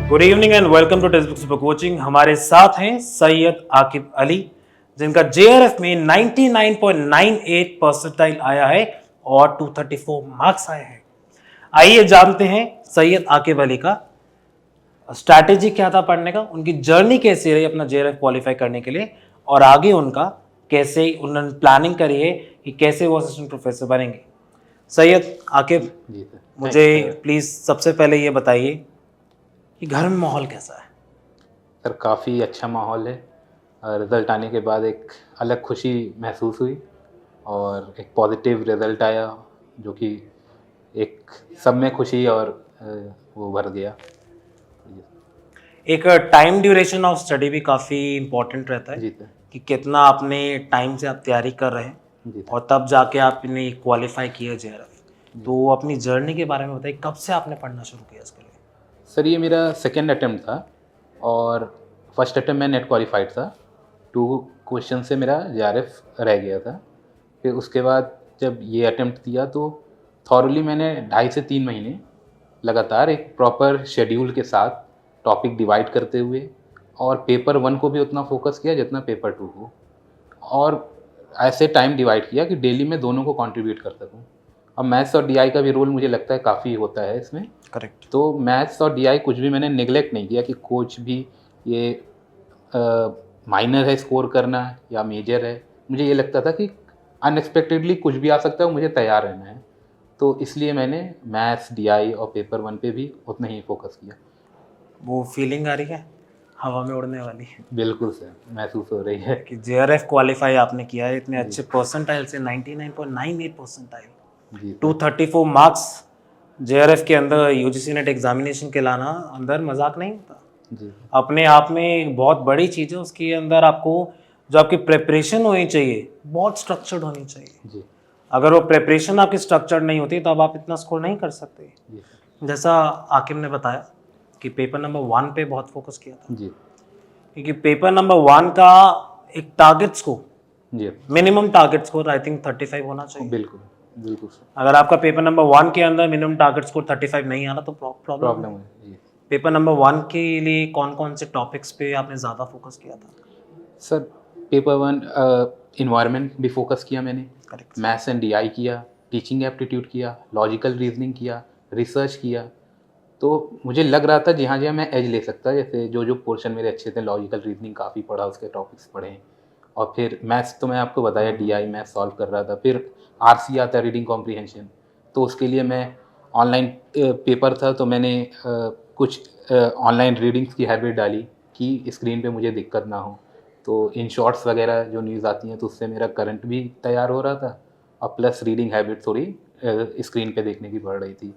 Good evening and welcome to text books book coaching. हमारे साथ हैं सैयद आकिब अली, जिनका जेआरएफ में 99.98 परसेंटाइल आया है और 234 मार्क्स आए हैं। आइए जानते हैं सैयद आकिब अली का स्ट्रैटेजी क्या था पढ़ने का, उनकी जर्नी कैसी रही अपना जेआरएफ क्वालिफाई करने के लिए, और आगे उनका कैसे उन्होंने प्लानिंग करी है कि कैसे वो असिस्टेंट प्रोफेसर बनेंगे। सैयद आकिब, जी सर, मुझे प्लीज़ सबसे पहले ये बताइए कि घर में माहौल कैसा है। सर काफ़ी अच्छा माहौल है। रिज़ल्ट आने के बाद एक अलग खुशी महसूस हुई और एक पॉजिटिव रिज़ल्ट आया जो कि एक सब में खुशी और वो भर गया। एक टाइम ड्यूरेशन ऑफ स्टडी भी काफ़ी इम्पोर्टेंट रहता है जी सर। कि कितना आपने टाइम से आप तैयारी कर रहे हैं जी सर। और तब जाके आपने क्वालिफाई किया जेआरएफ। तो अपनी जर्नी के बारे में बताइए, कब से आपने पढ़ना शुरू किया इसके लिए। सर ये मेरा सेकेंड अटेम्प्ट था और फर्स्ट अटेम्प्ट में नेट क्वालिफाइड था। 2 क्वेश्चन से मेरा जेआरएफ रह गया था। फिर उसके बाद जब ये अटेम्प्ट दिया तो थॉरली मैंने 2.5 से 3 महीने लगातार एक प्रॉपर शेड्यूल के साथ टॉपिक डिवाइड करते हुए और पेपर 1 को भी उतना फोकस किया जितना पेपर 2 को, और ऐसे टाइम डिवाइड किया कि डेली में दोनों को कंट्रीब्यूट कर सकूं। अब मैथ्स और डीआई का भी रोल मुझे लगता है काफ़ी होता है इसमें। करेक्ट। तो मैथ्स और डीआई कुछ भी मैंने नेग्लेक्ट नहीं किया कि कुछ भी ये माइनर है स्कोर करना या मेजर है। मुझे ये लगता था कि अनएक्सपेक्टेडली कुछ भी आ सकता है, मुझे तैयार रहना है। तो इसलिए मैंने मैथ्स, डीआई और पेपर 1 पे भी उतना ही फोकस किया। वो फीलिंग आ रही है हवा में उड़ने वाली बिल्कुल सर, महसूस हो रही है कि जेआरएफ क्वालिफाई आपने किया है इतने जी। अच्छे परसेंटाइल से, 99.98 परसेंटाइल, जी सर। 234 मार्क्स। जेआरएफ के अंदर यूजीसी नेट एग्जामिनेशन के लाना अंदर मजाक नहीं होता, जी अपने आप में एक बहुत बड़ी चीज़ है। उसके अंदर आपको जो आपकी प्रिपरेशन होनी चाहिए बहुत स्ट्रक्चर्ड होनी चाहिए। जी अगर वो प्रिपरेशन आपकी स्ट्रक्चर्ड नहीं होती तो अब आप इतना स्कोर नहीं कर सकते। जी जैसा आकिब ने बताया कि पेपर नंबर 1 पे बहुत फोकस किया था, जी क्योंकि पेपर नंबर 1 का एक टारगेट स्कोर, जी minimum target score I think 35 होना चाहिए। बिल्कुल बिल्कुल सर, अगर आपका पेपर नंबर 1 के अंदर मिनिमम टारगेट स्कोर 35 नहीं आना तो प्रॉब्लम प्रॉब्लम है। है जी। पेपर नंबर 1 के लिए कौन कौन से टॉपिक्स पे आपने ज़्यादा फोकस किया था। सर पेपर 1 इन्वायरमेंट भी फोकस किया मैंने, करेक्ट। मैथ्स एंड डीआई किया, टीचिंग एप्टीट्यूड किया, लॉजिकल रीजनिंग किया, रिसर्च किया। तो मुझे लग रहा था जहाँ जहाँ मैं एज ले सकता, जैसे जो जो पोर्शन मेरे अच्छे थे, लॉजिकल रीजनिंग काफ़ी पढ़ा, उसके टॉपिक्स पढ़े, और फिर मैथ्स तो मैं आपको बताया डीआई मैथ्स सॉल्व कर रहा था। फिर आरसी आता है, रीडिंग कॉम्प्रीहेंशन, तो उसके लिए मैं ऑनलाइन पेपर था तो मैंने कुछ ऑनलाइन रीडिंग्स की हैबिट डाली कि स्क्रीन पे मुझे दिक्कत ना हो। तो इन शॉर्ट्स वगैरह जो न्यूज़ आती हैं तो उससे मेरा करंट भी तैयार हो रहा था और प्लस रीडिंग हैबिट थोड़ी स्क्रीन पे देखने की बढ़ रही थी।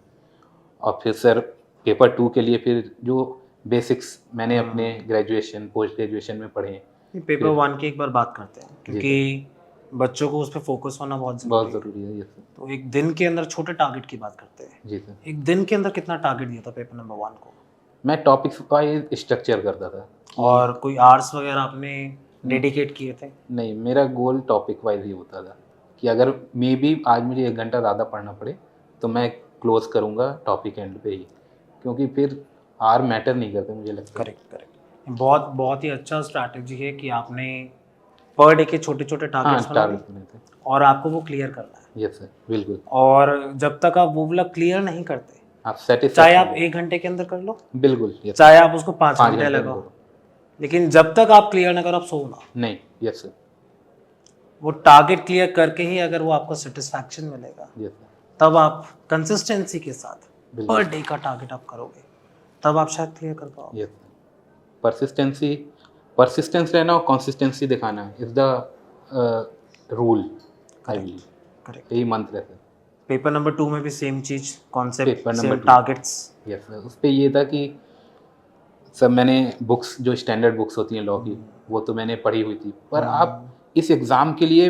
और फिर सर पेपर 2 के लिए फिर जो बेसिक्स मैंने अपने ग्रेजुएशन पोस्ट ग्रेजुएशन में पढ़े। पेपर 1 की एक बार बात करते हैं, क्योंकि बच्चों को उस पर फोकस होना बहुत बहुत ज़रूरी है। ज़रूरी है ये सर। तो एक दिन के अंदर छोटे टारगेट की बात करते हैं। जी सर। एक दिन के अंदर कितना टारगेट दिया था पेपर नंबर 1 को, मैं टॉपिक्स वाइज स्ट्रक्चर करता था कि और कोई आवर्स वगैरह आपने डेडिकेट किए थे। नहीं, मेरा गोल टॉपिक वाइज ही होता था कि अगर मे बी आज मुझे 1 घंटा ज़्यादा पढ़ना पड़े तो मैं क्लोज करूँगा टॉपिक एंड पे ही, क्योंकि फिर आर मैटर नहीं करते मुझे लगता है। Correct correct. बहुत बहुत ही अच्छा स्ट्रैटेजी है कि आपने पर डे के छोटे छोटे टारगेट्स हाँ, बना टारगेट लिए बने थे। और आपको वो क्लियर करना है। यस सर, बिल्कुल। और जब तक आप वो वाला क्लियर नहीं करते, आप चाहे सेटिस्फैक्शन आप 1 घंटे के अंदर कर लो, बिल्कुल, यस चाहे आप उसको 5 5 घंटे घंटे में लगाओ, करो। लेकिन जब तक आप क्लियर ना करो आप सो ना। नहीं, यस सर, वो टारगेट क्लियर करके ही अगर वो आपको सेटिस्फैक्शन मिलेगा, यस सर, तब आप कंसिस्टेंसी के साथ बिल्कुल। पर डे का टारगेट आप करोगे, तब आप शायद क्लियर कर पाओगे। Yes sir. परसिस्टेंस रहना और कंसिस्टेंसी दिखाना is the rule, I believe. Correct correct. यही मंत्र है सर। पेपर नंबर 2 में भी सेम चीज, concept paper number same 2, targets. Yes sir, उस पे ये था कि सब मैंने बुक्स जो स्टैंडर्ड बुक्स होती हैं लॉ की, वो तो मैंने पढ़ी हुई थी, पर आप इस एग्ज़ाम के लिए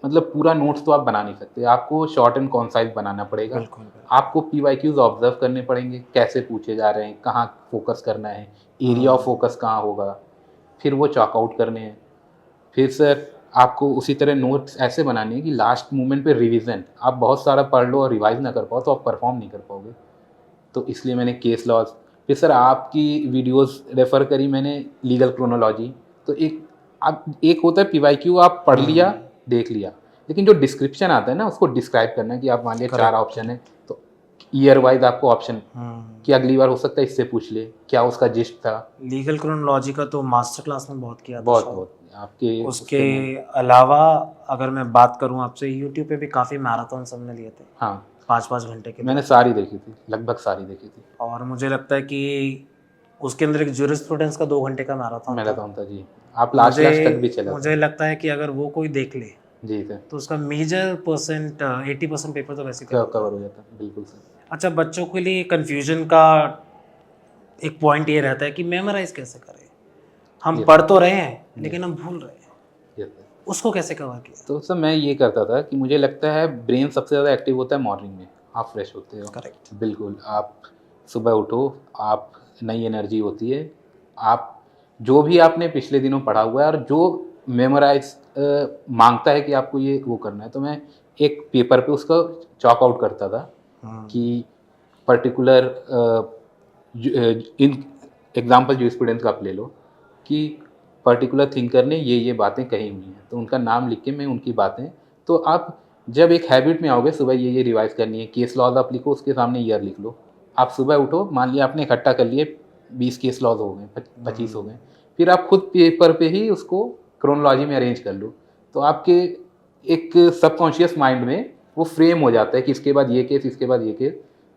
मतलब पूरा नोट्स तो आप बना नहीं सकते, आपको शॉर्ट एंड कॉन्साइज बनाना पड़ेगा। बिल्कुल बिल्कुल। आपको पीवाईक्यूज़ ऑब्जर्व करने पड़ेंगे, कैसे पूछे जा रहे हैं, कहाँ फोकस करना है, एरिया ऑफ फोकस कहाँ होगा, फिर वो चॉक आउट करने हैं। फिर सर आपको उसी तरह नोट्स ऐसे बनाने हैं कि लास्ट मोमेंट पे रिवीजन, आप बहुत सारा पढ़ लो और रिवाइज ना कर पाओ तो आप परफॉर्म नहीं कर पाओगे। तो इसलिए मैंने केस लॉज, फिर सर आपकी वीडियोस रेफ़र करी मैंने लीगल क्रोनोलॉजी, तो एक होता है PYQ, आप पढ़ लिया, देख लिया, लेकिन जो डिस्क्रिप्शन आता है ना उसको डिस्क्राइब करना है कि आप मान लिया 4 ऑप्शन है, तो ईयर वाइज आपको ऑप्शन कि अगली बार हो सकता है इससे पूछ ले क्या उसका जिस्ट था। लीगल क्रोनोलॉजी का तो मास्टर क्लास में बहुत किया था बहुत शायद। बहुत आपके उसके अलावा अगर मैं बात करूं आपसे, यूट्यूब पे भी काफ़ी मैराथन हमने लिए थे हाँ 5-5 घंटे के। मैंने सारी देखी थी, लगभग सारी देखी थी। और मुझे लगता है कि उसके अंदर एक ज्यूरिस्प्रूडेंस का 2 घंटे का मैराथन था। मैराथन था जी, आप लास्ट तक भी चला मुझे लगता है कि अगर वो कोई देख ले जी सर, तो उसका मेजर परसेंट 80% पेपर तो वैसे कवर हो जाता है, बिल्कुल सर। अच्छा, बच्चों के लिए कंफ्यूजन का एक पॉइंट ये रहता है कि मेमोराइज कैसे करें। हम पढ़ तो रहे हैं लेकिन हम भूल रहे हैं, यस सर। उसको कैसे कवर किया? तो सर मैं ये करता था कि मुझे लगता है ब्रेन सबसे ज़्यादा एक्टिव होता है मॉर्निंग में, आप फ्रेश होते हो। करेक्ट। बिल्कुल, आप सुबह उठो, आप नई एनर्जी होती है, आप जो भी आपने पिछले दिनों पढ़ा हुआ है और जो मेमोराइज मांगता है कि आपको ये वो करना है, तो मैं एक पेपर पे उसको चॉक आउट करता था कि पर्टिकुलर इन एग्जाम्पल जो स्टूडेंट्स का आप ले लो कि पर्टिकुलर थिंकर ने ये बातें कही हुई हैं, तो उनका नाम लिख के मैं उनकी बातें, तो आप जब एक हैबिट में आओगे सुबह ये रिवाइज करनी है, केस लॉज आप लिखो, उसके सामने ईयर लिख लो। आप सुबह उठो, मान लिया आपने इकट्ठा कर लिए 20 केस लॉज हो गए, 25 हो गए, फिर आप खुद पेपर पे ही उसको क्रोनोलॉजी में अरेंज कर लो, तो आपके एक सबकॉन्शियस माइंड में वो फ्रेम हो जाता है कि इसके बाद ये केस, इसके बाद ये केस,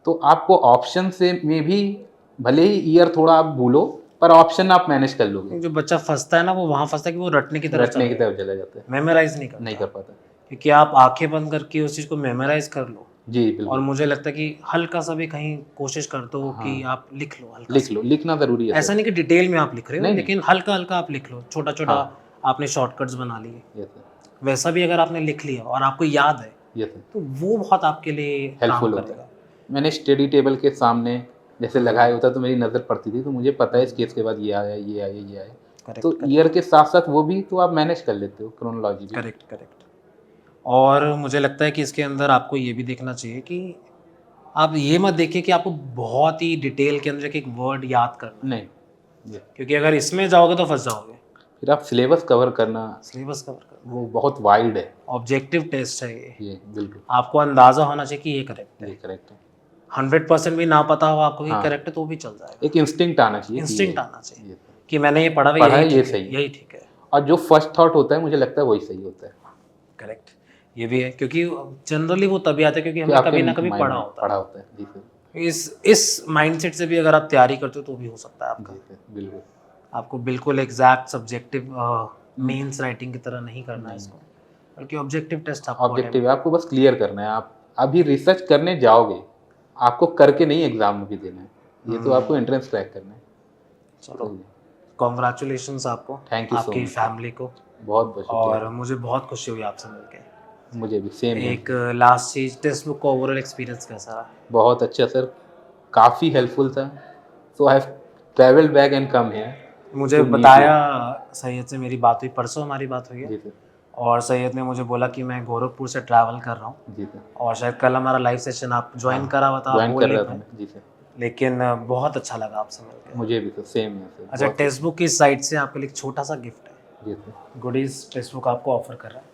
तो आपको ऑप्शन से में भी भले ही ईयर थोड़ा आप भूलो पर ऑप्शन आप मैनेज कर लोगे। जो बच्चा फंसता है ना, वो वहाँ फंसता है कि वो रटने की तरफ चला जाता है, मेमोराइज नहीं कर पाता। क्योंकि आप आंखें बंद करके उस चीज़ को मेमोराइज कर लो। जी बिल्कुल। और मुझे लगता है कि हल्का सा भी कहीं कोशिश कर दो कि आप लिख लो, हल्का लिख लो, लिखना ज़रूरी है। ऐसा नहीं कि डिटेल में आप लिख रहे हो, लेकिन हल्का हल्का आप लिख लो, छोटा छोटा आपने शॉर्टकट्स बना लिए, वैसा भी अगर आपने लिख लिया और आपको याद है तो वो बहुत आपके लिए हेल्पफुल होता है। मैंने स्टडी टेबल के सामने जैसे लगाया होता तो मेरी नज़र पड़ती थी, तो मुझे पता है इस केस के बाद ये आया, ये आया, ये आया, तो ईयर के साथ साथ वो भी तो आप मैनेज कर लेते हो, क्रोनोलॉजी भी। करेक्ट। और मुझे लगता है कि इसके अंदर आपको ये भी देखना चाहिए कि आप ये मत देखिए कि आपको बहुत ही डिटेल के अंदर एक वर्ड याद करना नहीं, क्योंकि अगर इसमें जाओगे तो फंस जाओगे। फिर आप सिलेबस कवर करना वो बहुत वाइड है, ऑब्जेक्टिव टेस्ट है ये बिल्कुल। आपको अंदाजा होना चाहिए कि ये करेक्ट है। 100% भी ना पता हो आपको कि करेक्ट है तो भी चल जाएगा। एक इंस्टिंक्ट आना चाहिए कि मैंने ये पढ़ा है, ये सही, यही ठीक है। और जो फर्स्ट थॉट होता है मुझे लगता है वही सही होता है। करेक्ट, ये भी है क्योंकि जनरली वो तभी आता है क्योंकि हमने कभी ना कभी पढ़ा होता है। जी सर। इस माइंडसेट से भी अगर आप तैयारी करते हो तो भी हो सकता है आपका। बिल्कुल। आपको बिल्कुल एग्जैक्ट सब्जेक्टिव मेंस राइटिंग की तरह नहीं करना है इसको, बल्कि ऑब्जेक्टिव टेस्ट ऑब्जेक्टिव है, आपको बस क्लियर करना है। आप अभी रिसर्च करने जाओगे, आपको करके नहीं एग्जाम में भी देना है, ये तो आपको एंट्रेंस क्रैक करना है। चलो, कॉन्ग्रेचुलेशंस आपको, थैंक यू, आपकी फैमिली को बहुत बहुत। और मुझे बहुत खुशी हुई आपसे मिलकर। मुझे भी सेम। एक लास्ट चीज, टेक्स्ट बुक का ओवरऑल एक्सपीरियंस कैसा रहा? बहुत अच्छा सर, काफ़ी हेल्पफुल था, so I have travelled back and come here. मुझे बताया सैयद से, मेरी बात हुई परसों, हमारी बात हुई है, और सैयद ने मुझे बोला कि मैं गोरखपुर से ट्रैवल कर रहा हूँ और शायद कल हमारा लाइव सेशन आप ज्वाइन करा हुआ था, आप बोल रहे थे। जी सर। लेकिन बहुत अच्छा लगा आपसे मिलकर। मुझे भी तो सेम है सर। अच्छा, टेक्स्ट बुक की साइड से आपके लिए एक छोटा सा गिफ्ट है। जी सर। गुडीज टेक्स्ट बुक आपको ऑफर कर रहा है,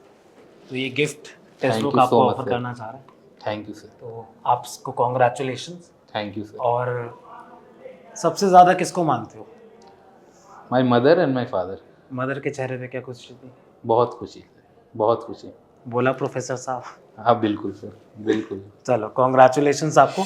तो ये गिफ्ट टेक्स्ट बुक आपको ऑफर करना चाह रहा है। Thank you sir. तो आपको कॉन्ग्रेचुलेशंस। Thank you sir. और सबसे ज़्यादा किसको मानते हो? My mother and my father. Mother के चेहरे पे क्या खुशी थी? बहुत खुशी, बहुत खुशी। बोला प्रोफेसर साहब? हाँ बिल्कुल सर, बिल्कुल। चलो, कॉन्ग्रेचुलेशंस आपको।